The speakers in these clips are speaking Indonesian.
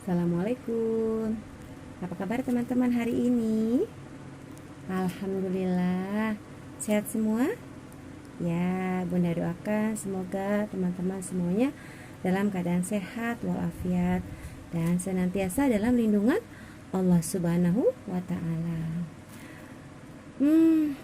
Assalamualaikum. Apa kabar teman-teman hari ini? Alhamdulillah. Sehat semua? Ya, Bunda doakan semoga teman-teman semuanya dalam keadaan sehat walafiat dan senantiasa dalam lindungan Allah Subhanahu wa taala.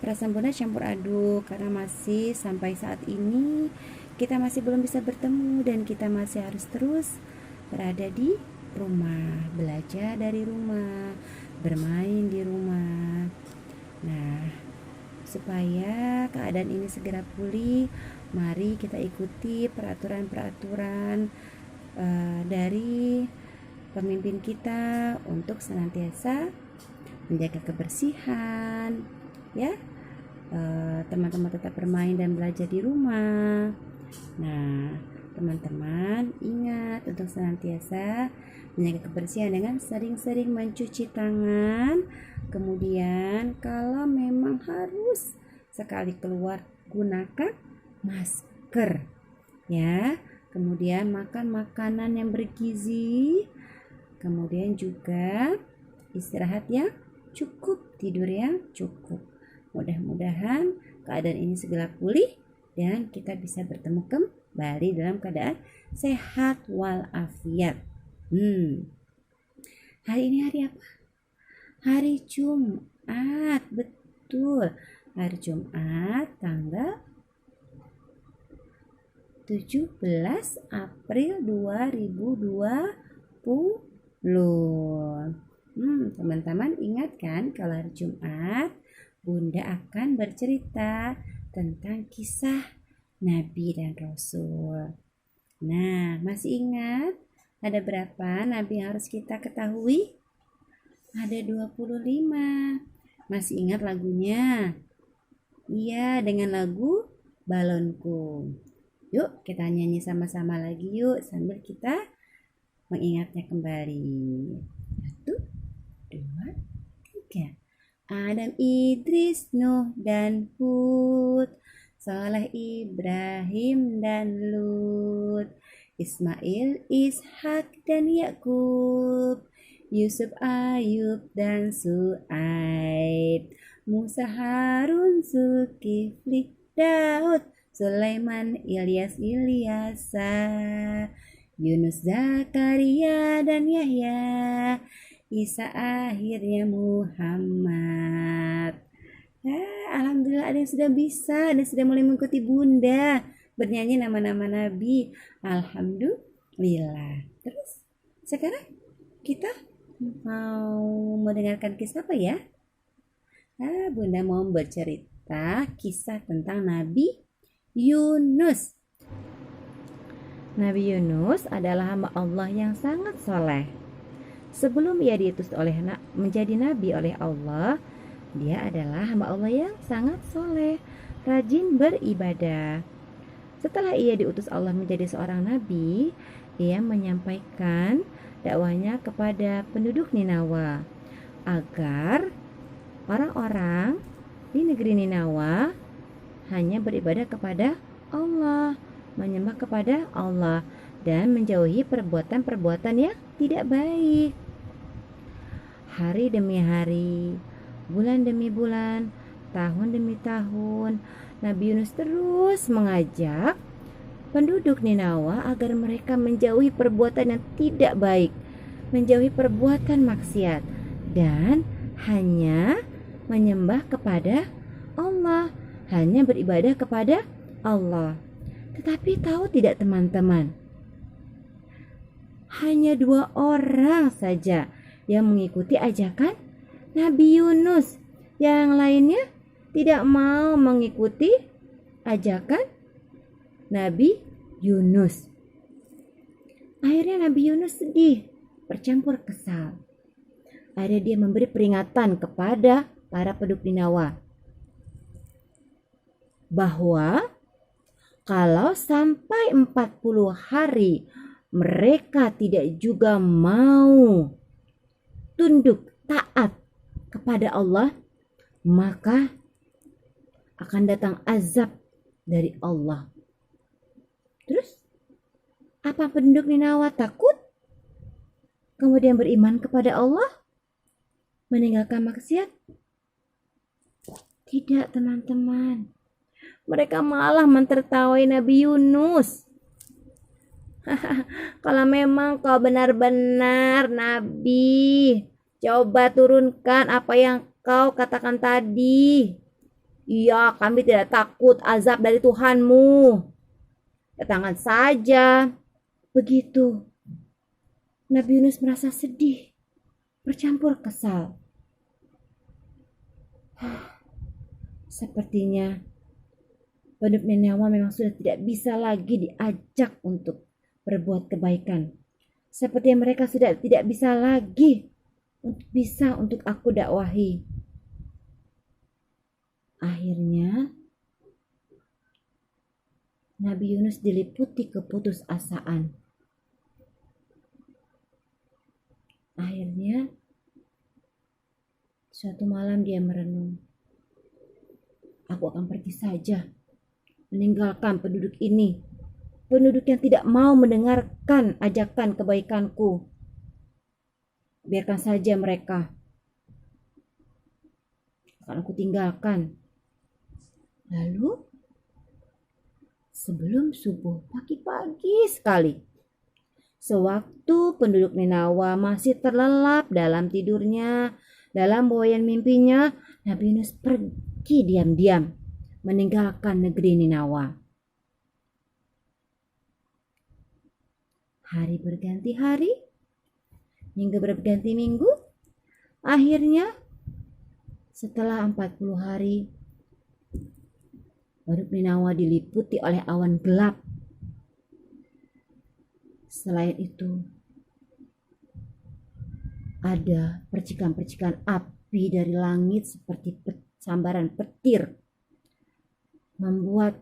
Perasaan Bunda campur aduk karena masih sampai saat ini kita masih belum bisa bertemu dan kita masih harus terus berada di rumah, belajar dari rumah, bermain di rumah. Nah, supaya keadaan ini segera pulih, mari kita ikuti peraturan-peraturan dari pemimpin kita untuk senantiasa menjaga kebersihan, ya. Teman-teman tetap bermain dan belajar di rumah. Nah, teman-teman ingat untuk senantiasa menjaga kebersihan dengan sering-sering mencuci tangan. Kemudian kalau memang harus sekali keluar gunakan masker, ya. Kemudian makan makanan yang bergizi. Kemudian juga istirahat yang cukup, tidur yang cukup. Mudah-mudahan keadaan ini segera pulih dan kita bisa bertemu kembali dalam keadaan sehat walafiat. Hari ini hari apa? Hari Jumat, betul. Hari Jumat tanggal 17 April 2020. Teman-teman ingat kan kalau hari Jumat Bunda akan bercerita tentang kisah Nabi dan Rasul. Nah, masih ingat ada berapa Nabi yang harus kita ketahui? Ada 25. Masih ingat lagunya? Iya, dengan lagu Balonku. Yuk kita nyanyi sama-sama lagi yuk sambil kita mengingatnya kembali. 1, 2, 3. Adam, Idris, Nuh, dan Hud, Saleh, Ibrahim, dan Lut, Ismail, Ishak, dan Yakub, Yusuf, Ayub, dan Su'aib, Musa, Harun, Zulkifli, Daud, Sulaiman, Ilyas, Ilyasa, Yunus, Zakaria, dan Yahya, Isa, akhirnya Muhammad. Alhamdulillah ada yang sudah bisa dan sudah mulai mengikuti Bunda bernyanyi nama-nama Nabi. Alhamdulillah. Terus sekarang kita mau mendengarkan kisah apa ya? Bunda mau bercerita kisah tentang Nabi Yunus. Nabi Yunus adalah hamba Allah yang sangat soleh. Sebelum ia diutus menjadi nabi oleh Allah, dia adalah hamba Allah yang sangat soleh, rajin beribadah. Setelah ia diutus Allah menjadi seorang nabi, ia menyampaikan dakwahnya kepada penduduk Ninawa agar orang-orang di negeri Ninawa hanya beribadah kepada Allah, menyembah kepada Allah, dan menjauhi perbuatan-perbuatan yang tidak baik. Hari demi hari, bulan demi bulan, tahun demi tahun, Nabi Yunus terus mengajak penduduk Ninawa agar mereka menjauhi perbuatan yang tidak baik, menjauhi perbuatan maksiat, dan hanya menyembah kepada Allah, hanya beribadah kepada Allah. Tetapi tahu tidak teman-teman, hanya 2 orang saja yang mengikuti ajakan Nabi Yunus. Yang lainnya tidak mau mengikuti ajakan Nabi Yunus. Akhirnya Nabi Yunus sedih, bercampur kesal. Akhirnya dia memberi peringatan kepada para penduduk Ninawa bahwa kalau sampai 40 hari mereka tidak juga mau tunduk taat kepada Allah, maka akan datang azab dari Allah. Terus apa penduduk Ninawa takut? kemudian beriman kepada Allah, meninggalkan maksiat? Tidak, teman-teman. Mereka malah mentertawai Nabi Yunus. Kalau memang kau benar-benar Nabi, coba turunkan apa yang kau katakan tadi. Iya, kami tidak takut azab dari Tuhanmu. Datangkan saja. Begitu. Nabi Yunus merasa sedih, bercampur kesal. Sepertinya penduduk Ninawa memang sudah tidak bisa lagi diajak untuk berbuat kebaikan. Seperti mereka sudah tidak bisa lagi untuk aku dakwahi. Akhirnya Nabi Yunus diliputi keputusasaan. Akhirnya suatu malam dia merenung. Aku akan pergi saja, meninggalkan penduduk ini. Penduduk yang tidak mau mendengarkan ajakan kebaikanku. Biarkan saja mereka. Akan aku tinggalkan. Lalu, sebelum subuh, pagi-pagi sekali, sewaktu penduduk Ninawa masih terlelap dalam tidurnya, dalam boyan mimpinya, Nabi Yunus pergi diam-diam meninggalkan negeri Ninawa. Hari berganti hari, minggu berganti minggu. Akhirnya setelah 40 hari, penduduk Ninawa diliputi oleh awan gelap. Selain itu, ada percikan-percikan api dari langit seperti sambaran petir, membuat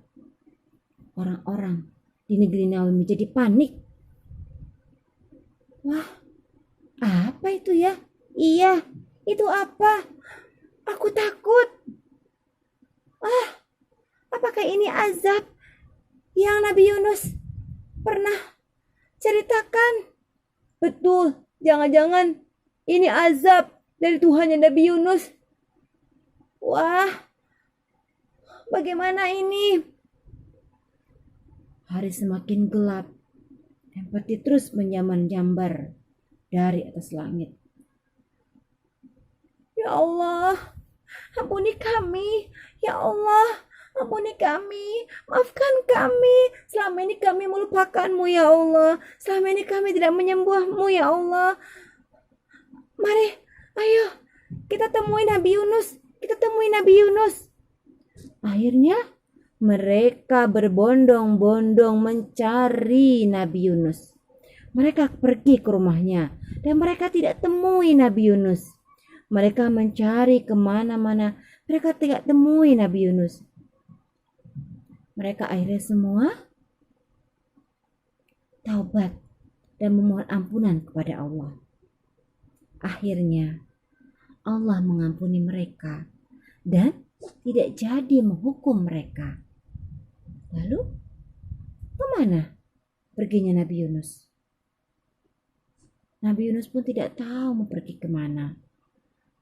orang-orang di negeri Ninawa menjadi panik. Wah, apa itu ya? Iya, itu apa? Aku takut. Apakah ini azab yang Nabi Yunus pernah ceritakan? Betul, jangan-jangan ini azab dari Tuhannya Nabi Yunus. Wah, bagaimana ini? Hari semakin gelap dan petir terus menyambar dari atas langit. Ya Allah, ampuni kami. Ya Allah, ampuni kami. Maafkan kami. Selama ini kami melupakanmu ya Allah. Selama ini kami tidak menyembahmu ya Allah. Mari, ayo kita temui Nabi Yunus. Kita temui Nabi Yunus. Akhirnya mereka berbondong-bondong mencari Nabi Yunus. Mereka pergi ke rumahnya dan mereka tidak temui Nabi Yunus. Mereka mencari kemana-mana. Mereka tidak temui Nabi Yunus. Mereka akhirnya semua taubat dan memohon ampunan kepada Allah. Akhirnya Allah mengampuni mereka dan tidak jadi menghukum mereka. Lalu kemana perginya Nabi Yunus? Nabi Yunus pun tidak tahu mau pergi kemana.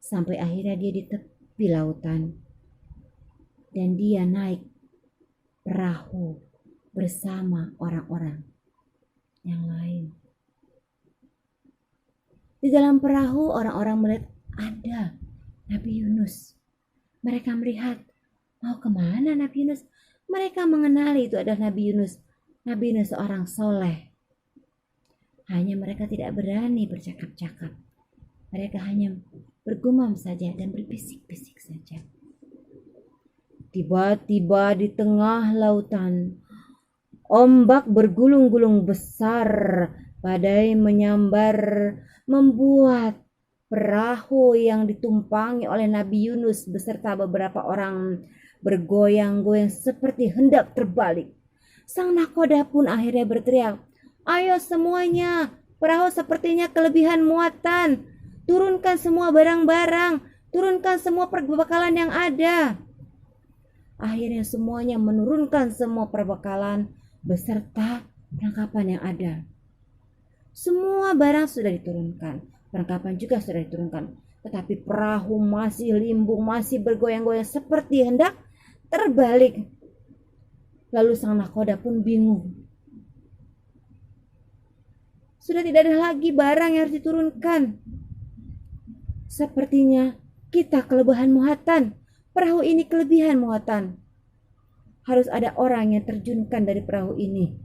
Sampai akhirnya dia di tepi lautan. Dan dia naik perahu bersama orang-orang yang lain. Di dalam perahu orang-orang melihat ada Nabi Yunus. Mereka melihat, mau kemana Nabi Yunus? Mereka mengenali itu adalah Nabi Yunus. Nabi Yunus seorang soleh. Hanya mereka tidak berani bercakap-cakap. Mereka hanya bergumam saja dan berbisik-bisik saja. Tiba-tiba di tengah lautan, ombak bergulung-gulung besar, badai menyambar, membuat perahu yang ditumpangi oleh Nabi Yunus beserta beberapa orang bergoyang-goyang seperti hendak terbalik. Sang nakoda pun akhirnya berteriak, "Ayo semuanya, perahu sepertinya kelebihan muatan. Turunkan semua barang-barang, turunkan semua perbekalan yang ada." Akhirnya semuanya menurunkan semua perbekalan beserta perlengkapan yang ada. Semua barang sudah diturunkan, perlengkapan juga sudah diturunkan. Tetapi perahu masih limbung, masih bergoyang-goyang seperti hendak terbalik. Lalu sang nakoda pun bingung. Sudah tidak ada lagi barang yang harus diturunkan. Sepertinya kita kelebihan muatan. Perahu ini kelebihan muatan. Harus ada orang yang terjunkan dari perahu ini.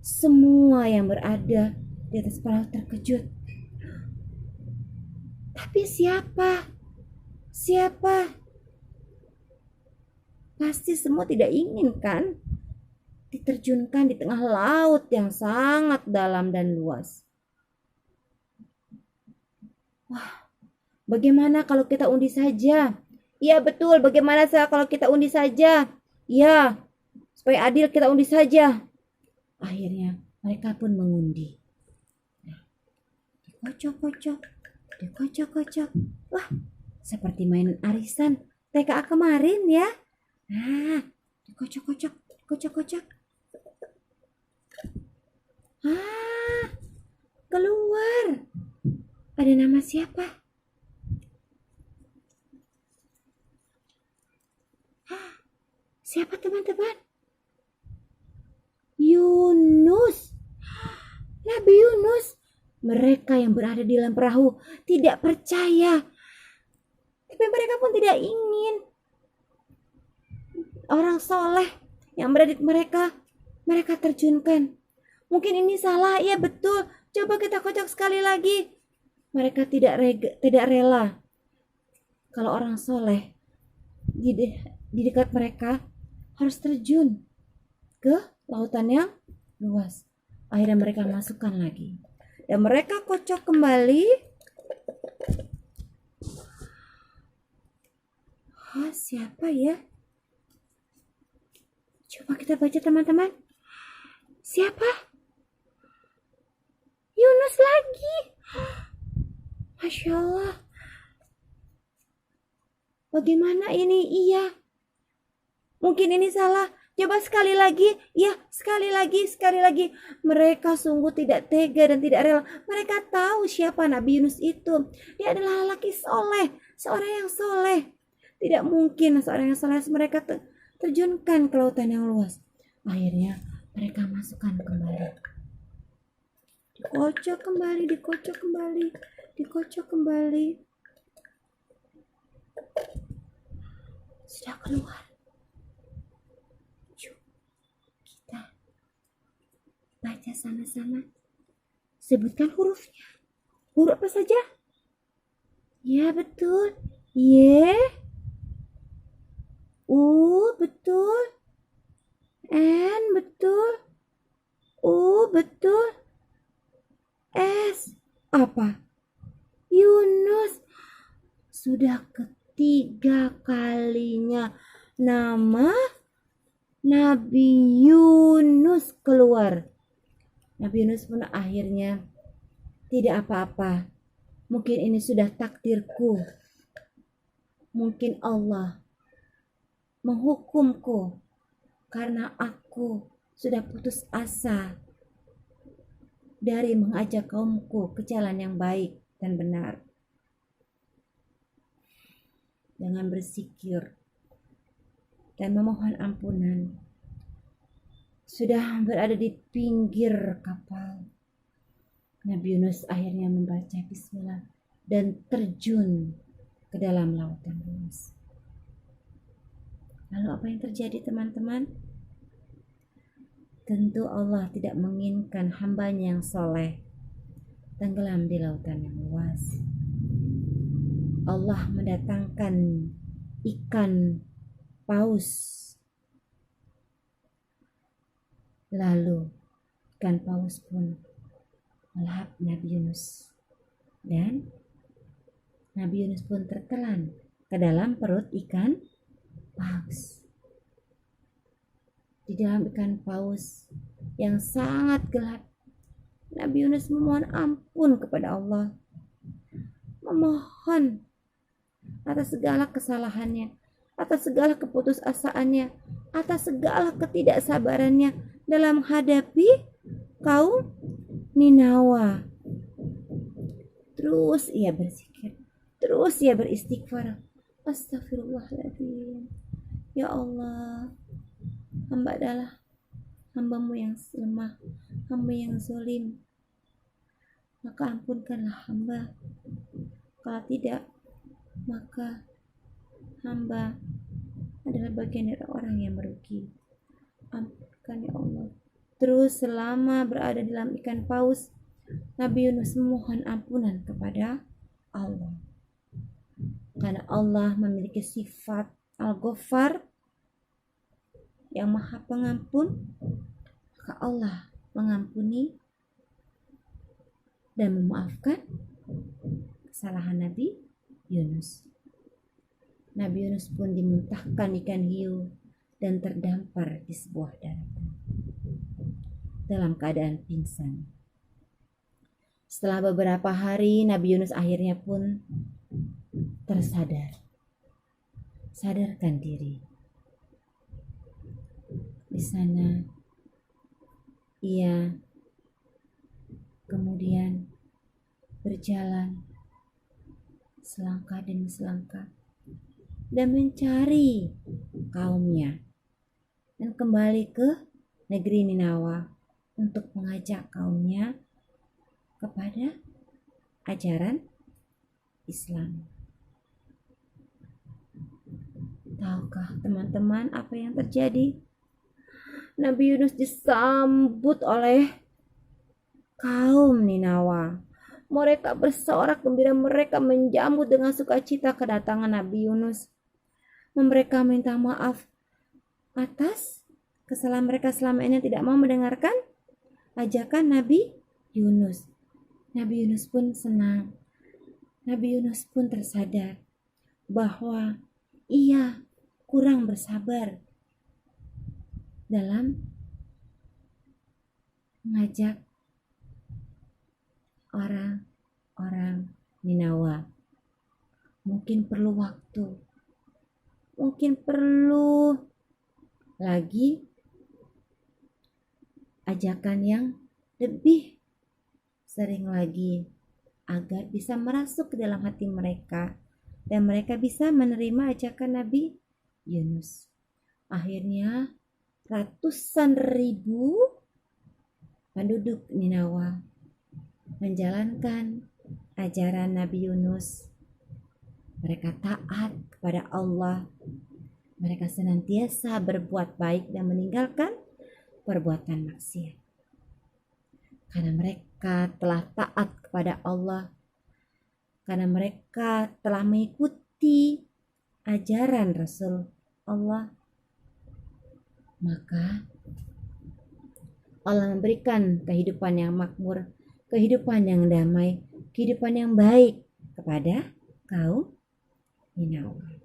Semua yang berada di atas perahu terkejut. Tapi siapa? Siapa? Pasti semua tidak ingin kan diterjunkan di tengah laut yang sangat dalam dan luas. Wah, bagaimana kalau kita undi saja? Iya betul, bagaimana kalau kita undi saja? Ya, supaya adil kita undi saja. Akhirnya mereka pun mengundi. Dikocok-kocok, dikocok-kocok. Wah, seperti mainan arisan TKA kemarin ya. Nah, dikocok-kocok, dikocok-kocok. Keluar. Ada nama siapa? Siapa teman-teman? Yunus. Nabi Yunus. Mereka yang berada di dalam perahu tidak percaya. Tapi mereka pun tidak ingin orang soleh yang berada di mereka terjunkan. Mungkin ini salah, ya betul. Coba kita kocok sekali lagi. Mereka tidak rela kalau orang soleh di dekat mereka harus terjun ke lautan yang luas. Akhirnya mereka masukkan lagi. Dan mereka kocok kembali. Siapa ya? Coba kita baca teman-teman. Siapa? Yunus lagi. Masya Allah. Bagaimana ini? Iya. Mungkin ini salah. Coba sekali lagi. Ya, sekali lagi. Mereka sungguh tidak tega dan tidak rela. Mereka tahu siapa Nabi Yunus itu. Dia adalah lelaki soleh. Seorang yang soleh. Tidak mungkin seorang yang soleh mereka terjunkan ke lautan yang luas. Akhirnya mereka masukkan kembali. Dikocok kembali. Sudah keluar. Yuk, kita baca sama-sama. Sebutkan hurufnya. Huruf apa saja? Ya betul. Y. U betul. N betul. U betul. S apa? Yunus. Sudah ketiga kalinya nama Nabi Yunus keluar. Nabi Yunus pun akhirnya tidak apa-apa. Mungkin ini sudah takdirku. Mungkin Allah menghukumku karena aku sudah putus asa dari mengajak kaumku ke jalan yang baik dan benar. Dengan berzikir dan memohon ampunan, sudah berada di pinggir kapal, Nabi Yunus akhirnya membaca bismillah dan terjun ke dalam lautan luas. Lalu apa yang terjadi teman-teman? Tentu Allah tidak menginginkan hambanya yang soleh tenggelam di lautan yang luas. Allah mendatangkan ikan paus. Lalu ikan paus pun melahap Nabi Yunus. Dan Nabi Yunus pun tertelan ke dalam perut ikan paus. Di dalam ikan paus yang sangat gelap, Nabi Yunus memohon ampun kepada Allah. Memohon atas segala kesalahannya, atas segala keputusasaannya, atas segala ketidaksabarannya dalam menghadapi kaum Ninawa. Terus ia berzikir, terus ia beristighfar. Astagfirullahaladzim. Ya Allah, hamba adalah hambamu yang lemah, hamba yang zalim. Maka ampunkanlah hamba. Kalau tidak, maka hamba adalah bagian dari orang yang merugi. Ampunkan ya Allah. Terus selama berada di dalam ikan paus, Nabi Yunus memohon ampunan kepada Allah. Karena Allah memiliki sifat Al-Ghaffar yang maha pengampun, maka Allah mengampuni dan memaafkan kesalahan Nabi Yunus. Nabi Yunus pun dimuntahkan ikan hiu dan terdampar di sebuah daratan dalam keadaan pingsan. Setelah beberapa hari, Nabi Yunus akhirnya pun tersadar. Sadarkan diri. Di sana ia kemudian berjalan selangkah demi selangkah dan mencari kaumnya dan kembali ke negeri Ninawa untuk mengajak kaumnya kepada ajaran Islam. Tahukah teman-teman apa yang terjadi? Nabi Yunus disambut oleh kaum Ninawa. Mereka bersorak gembira, mereka menjamu dengan sukacita kedatangan Nabi Yunus. Mereka minta maaf atas kesalahan mereka selama ini tidak mau mendengarkan ajakan Nabi Yunus. Nabi Yunus pun senang. Nabi Yunus pun tersadar bahwa ia kurang bersabar dalam mengajak orang-orang Ninawa. Mungkin perlu waktu, mungkin perlu lagi ajakan yang lebih sering lagi agar bisa merasuk ke dalam hati mereka dan mereka bisa menerima ajakan Nabi Yunus. Akhirnya ratusan ribu penduduk Ninawa menjalankan ajaran Nabi Yunus. Mereka taat kepada Allah. Mereka senantiasa berbuat baik dan meninggalkan perbuatan maksiat. Karena mereka telah taat kepada Allah. Karena mereka telah mengikuti ajaran Rasul Allah. Maka Allah memberikan kehidupan yang makmur, kehidupan yang damai, kehidupan yang baik kepada kaum Ninawa.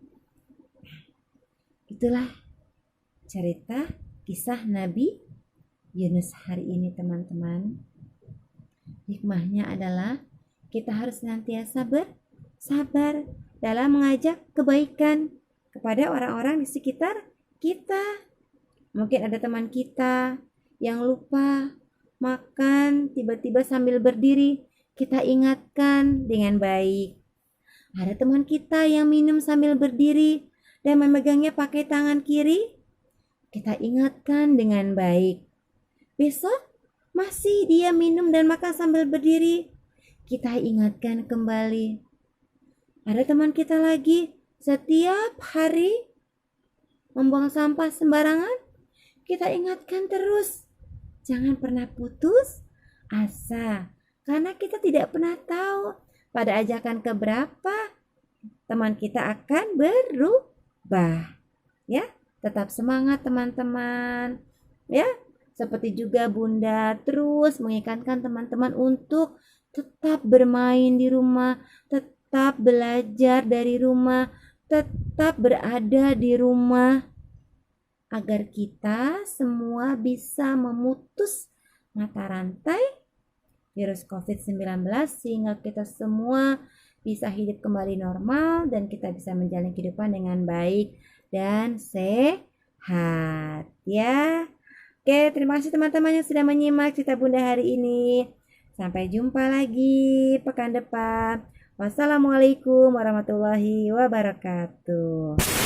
Itulah cerita kisah Nabi Yunus hari ini, teman-teman. Hikmahnya adalah kita harus senantiasa bersabar dalam mengajak kebaikan kepada orang-orang di sekitar kita. Mungkin ada teman kita yang lupa makan tiba-tiba sambil berdiri, kita ingatkan dengan baik. Ada teman kita yang minum sambil berdiri dan memegangnya pakai tangan kiri, kita ingatkan dengan baik. Besok masih dia minum dan makan sambil berdiri, kita ingatkan kembali. Ada teman kita lagi setiap hari membuang sampah sembarangan, kita ingatkan terus. Jangan pernah putus asa, karena kita tidak pernah tahu pada ajakan keberapa teman kita akan berubah. Ya, tetap semangat teman-teman. Ya, seperti juga Bunda terus mengingatkan teman-teman untuk tetap bermain di rumah, tetap belajar dari rumah, tetap berada di rumah, agar kita semua bisa memutus mata rantai virus COVID-19 sehingga kita semua bisa hidup kembali normal dan kita bisa menjalani kehidupan dengan baik dan sehat ya. Oke, terima kasih teman-teman yang sudah menyimak cerita Bunda hari ini. Sampai jumpa lagi pekan depan. Wassalamualaikum warahmatullahi wabarakatuh.